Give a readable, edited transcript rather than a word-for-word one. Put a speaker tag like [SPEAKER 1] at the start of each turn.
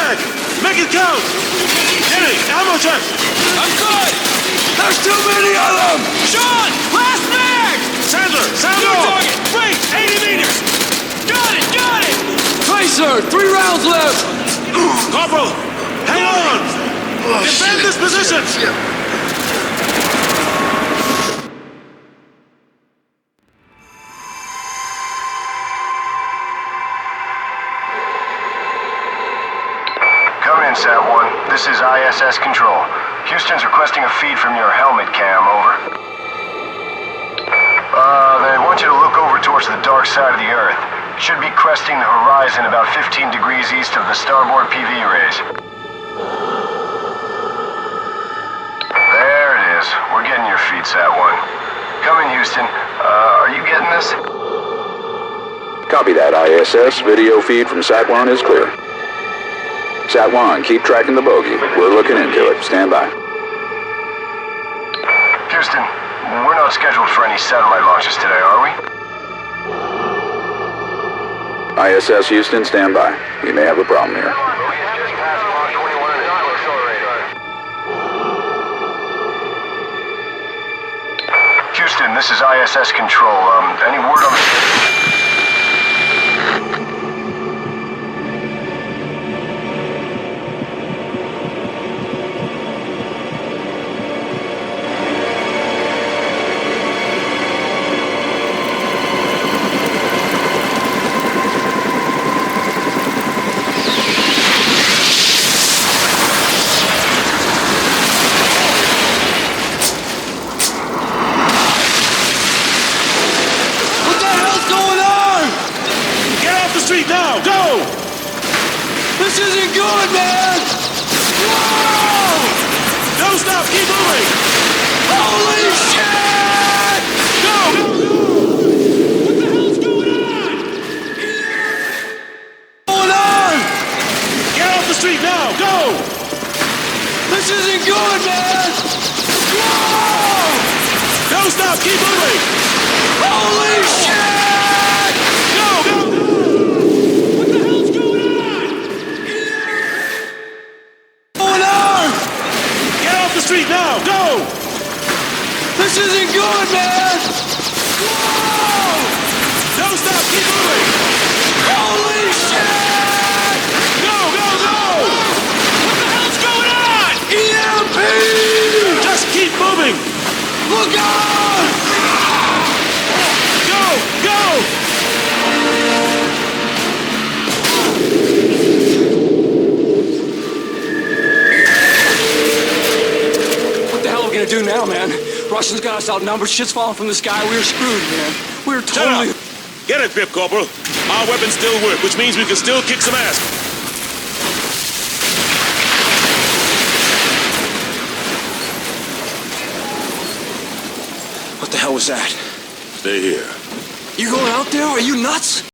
[SPEAKER 1] mag! Make it count! Jenny, ammo check!
[SPEAKER 2] I'm good!
[SPEAKER 3] There's too many of them!
[SPEAKER 2] Sean! Last mag!
[SPEAKER 1] Sandler, sound
[SPEAKER 2] New
[SPEAKER 1] off!
[SPEAKER 2] target! Range 80 meters! Got it! Got it!
[SPEAKER 3] Tracer, 3 rounds left!
[SPEAKER 1] Corporal, hang on! Defend this position!
[SPEAKER 4] Come in, Sat-1. This is ISS Control. Houston's requesting a feed from your helmet cam, over. They want you to look over towards the dark side of the Earth. Should be cresting the horizon about 15 degrees east of the starboard PV rays. There it is. We're getting your feed, Sat-1. Come in, Houston. Are you getting this?
[SPEAKER 5] Copy that, ISS. Video feed from Sat-1 is clear. Sat-1, keep tracking the bogey. We're looking into it. Stand by.
[SPEAKER 4] Houston, we're not scheduled for any satellite launches today, are we?
[SPEAKER 5] ISS Houston, stand by. We may have a problem here.
[SPEAKER 4] Houston, this is ISS Control. Any word on the...
[SPEAKER 1] Street now, go!
[SPEAKER 3] This isn't good, man! Whoa!
[SPEAKER 1] Don't stop, keep moving!
[SPEAKER 3] Holy shit!
[SPEAKER 1] Go! What the hell's going on?
[SPEAKER 3] What's going on?
[SPEAKER 1] Get off the street now, go!
[SPEAKER 3] This isn't good, man! Whoa!
[SPEAKER 1] Don't stop, keep moving!
[SPEAKER 3] Holy shit!
[SPEAKER 1] Go, go! Street now, go!
[SPEAKER 3] This isn't good, man! Whoa!
[SPEAKER 1] Don't stop, keep moving!
[SPEAKER 3] Holy shit!
[SPEAKER 1] Go, go, go!
[SPEAKER 2] What the hell's going on?
[SPEAKER 3] EMP!
[SPEAKER 1] Just keep moving!
[SPEAKER 3] Look out!
[SPEAKER 1] Go, go!
[SPEAKER 3] Do now, man. Russians got us outnumbered. Shit's falling from the sky. We're screwed, man. We're totally...
[SPEAKER 1] Shut up. Get it, Pip Corporal. Our weapons still work, which means we can still kick some ass.
[SPEAKER 3] What the hell was that?
[SPEAKER 1] Stay here.
[SPEAKER 3] You going out there? Are you nuts?